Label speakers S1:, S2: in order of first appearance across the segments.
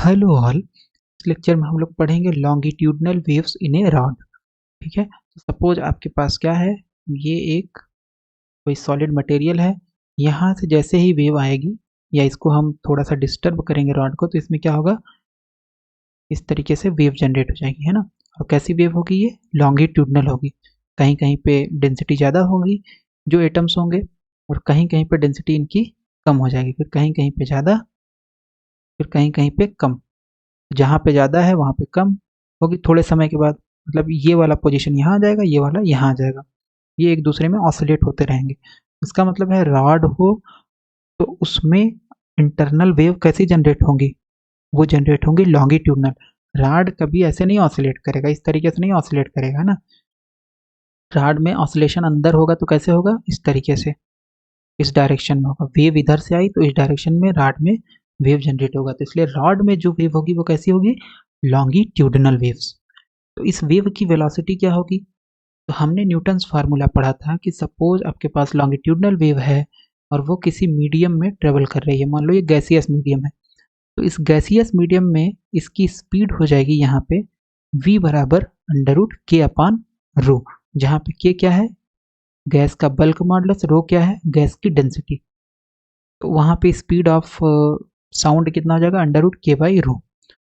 S1: Hello all. इस lecture में हम लोग पढ़ेंगे longitudinal waves in a rod. ठीक है, तो सपोज आपके पास क्या है, ये एक कोई सॉलिड मटेरियल है। यहाँ से जैसे ही वेव आएगी या इसको हम थोड़ा सा डिस्टर्ब करेंगे रॉड को, तो इसमें क्या होगा, इस तरीके से वेव जनरेट हो जाएगी, है ना। और कैसी वेव होगी, ये लॉन्गिट्यूडनल होगी। कहीं कहीं पे डेंसिटी ज़्यादा होगी जो एटम्स होंगे, और कहीं कहीं पे डेंसिटी इनकी कम हो जाएगी, फिर कहीं कहीं पे ज़्यादा, फिर कहीं कहीं पे कम। जहाँ पे ज़्यादा है वहाँ पे कम होगी थोड़े समय के बाद। मतलब ये वाला पोजीशन यहाँ आ जाएगा, ये वाला यहाँ आ जाएगा, ये एक दूसरे में ऑसिलेट होते रहेंगे। इसका मतलब है रॉड हो तो उसमें इंटरनल वेव कैसी जनरेट होंगी, वो जनरेट होंगी लॉन्गिट्यूडनल। रॉड कभी ऐसे नहीं ऑसिलेट करेगा, इस तरीके से नहीं ऑसिलेट करेगा ना। रॉड में ऑसिलेशन अंदर होगा तो कैसे होगा, इस तरीके से, इस डायरेक्शन में होगा। वेव इधर से आई तो इस डायरेक्शन में रॉड में वेव जनरेट होगा, तो इसलिए रॉड में जो वेव होगी वो कैसी होगी, लॉन्गिट्यूडनल वेव्स। तो इस वेव की वेलोसिटी क्या होगी, तो हमने न्यूटन्स फार्मूला पढ़ा था कि सपोज आपके पास लॉन्गिट्यूडनल वेव है और वो किसी मीडियम में ट्रेवल कर रही है, मान लो ये गैसियस मीडियम है। तो इस गैसियस मीडियम में इसकी स्पीड हो जाएगी यहाँ पे v बराबर अंडर रूट के अपान रो, जहाँ पे के क्या है, गैस का बल्क मॉडुलस, रो क्या है, गैस की डेंसिटी। तो वहाँ पे स्पीड ऑफ साउंड कितना हो जाएगा, अंडर रूट के बाई रो।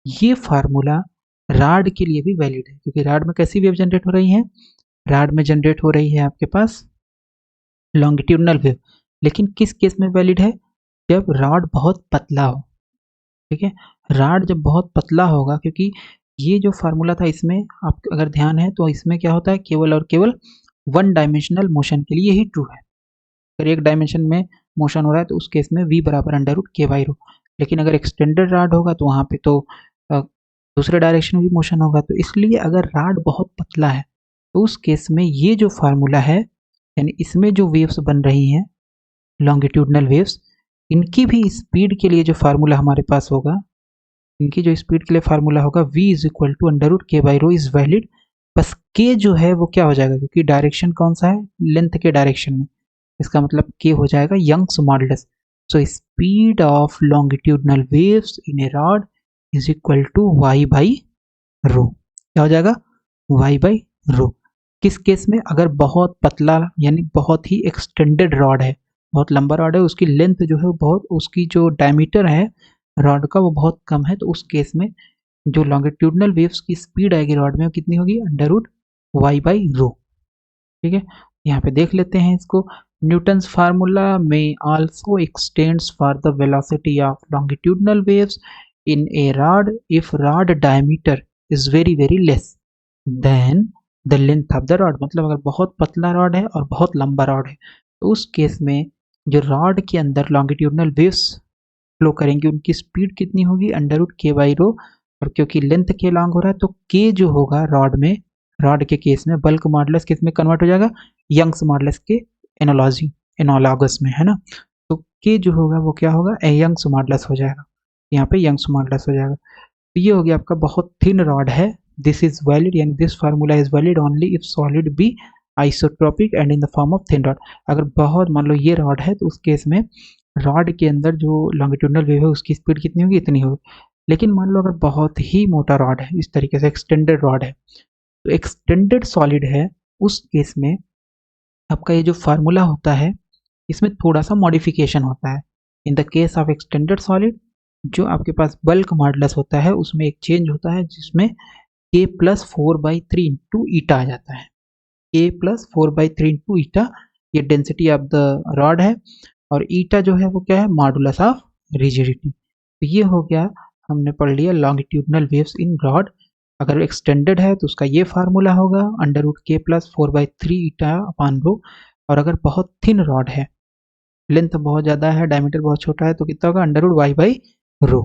S1: ये फार्मूला राड के लिए भी वैलिड है, क्योंकि राड में कैसी वेव जनरेट हो रही है, राड में जनरेट हो रही है आपके पास लॉन्गिट्यूडनल वेव। लेकिन किस केस में वैलिड है, जब रॉड बहुत पतला हो। ठीक है, रॉड जब बहुत पतला होगा, क्योंकि ये जो फार्मूला था इसमें आप अगर ध्यान है तो इसमें क्या होता है, केवल और केवल वन डायमेंशनल मोशन के लिए ही ट्रू है। अगर एक डायमेंशन में मोशन हो रहा है तो उस केस में v बराबर अंडर रूट के बाई रो। लेकिन अगर एक्सटेंडेड रॉड होगा तो वहाँ पे तो दूसरे डायरेक्शन में भी मोशन होगा। तो इसलिए अगर रॉड बहुत पतला है तो उस केस में ये जो फार्मूला है, यानी इसमें जो वेव्स बन रही हैं लॉन्गिट्यूडनल वेव्स, इनकी भी स्पीड के लिए जो फार्मूला हमारे पास होगा, इनकी जो स्पीड के लिए फार्मूला होगा v is equal to under root के बाई रो इज वैलिड। बस k जो है वो क्या हो जाएगा, क्योंकि डायरेक्शन कौन सा है, लेंथ के डायरेक्शन में, इसका मतलब k हो जाएगा Young's modulus. So speed of longitudinal waves in a rod is equal to y by rho. क्या हो जाएगा, y बाई रो। किस केस में, अगर बहुत पतला यानी बहुत ही एक्सटेंडेड रॉड है, बहुत लंबा रॉड है, उसकी लेंथ जो है बहुत, उसकी जो डायमीटर है रॉड का वो बहुत कम है, तो उस केस में जो लॉन्गिट्यूडनल वेव्स की स्पीड आएगी रॉड में वो कितनी होगी, under root Y by rho. ठीक है, यहाँ पे देख लेते हैं इसको। न्यूटन्स फार्मूला में also extends for the velocity of longitudinal waves in a rod if rod diameter is very very less than the length of the rod. मतलब अगर बहुत पतला रॉड है और बहुत लंबा रॉड है तो उस केस में जो रॉड के अंदर लॉन्गिट्यूडनल वेव्स फ्लो करेंगी उनकी स्पीड कितनी होगी, अंडर रूट के बाई रो। और क्योंकि लेंथ के लॉन्ग हो रहा है तो के जो होगा रॉड में, रॉड के केस में बल्क मॉडुलस किस में कन्वर्ट हो जाएगा, यंग्स मॉडुलस के एनालॉजी एनालॉगस में, है ना। तो के जो होगा वो क्या होगा, यंग्स मॉडुलस हो जाएगा, यहाँ पे यंग्स मॉडुलस हो जाएगा। तो ये हो गया आपका बहुत थिन रॉड है, दिस इज वैलिड, यानी this formula is valid only if solid be isotropic and in the form of thin rod. अगर बहुत मान लो ये रॉड है तो उस केस में रॉड के अंदर जो लॉन्गिट्यूडनल वेव है उसकी स्पीड कितनी होगी, इतनी होगी। लेकिन मान लो अगर बहुत ही मोटा रॉड है, इस तरीके से एक्सटेंडेड रॉड है, तो एक्सटेंडेड सॉलिड है, उस केस में आपका ये जो फार्मूला होता है इसमें थोड़ा सा मॉडिफिकेशन होता है। In the case of extended solid जो आपके पास बल्क मॉडुलस होता है उसमें एक चेंज होता है, जिसमें k प्लस 4/3 इंटू ईटा आ जाता है। k प्लस 4/3 इंटू ईटा, ये डेंसिटी ऑफ द रॉड है, और ईटा जो है वो क्या है, मॉडुलस ऑफ रिजिडिटी। तो ये हो गया, हमने पढ़ लिया लॉन्गिट्यूडनल वेव्स इन रॉड। अगर एक्सटेंडेड है तो उसका ये फार्मूला होगा अंडर रूट के प्लस 4/3 ईटा अपान रो। और अगर बहुत थिन रॉड है, लेंथ बहुत ज़्यादा है, डायमीटर बहुत छोटा है, तो कितना होगा, under root Y by row.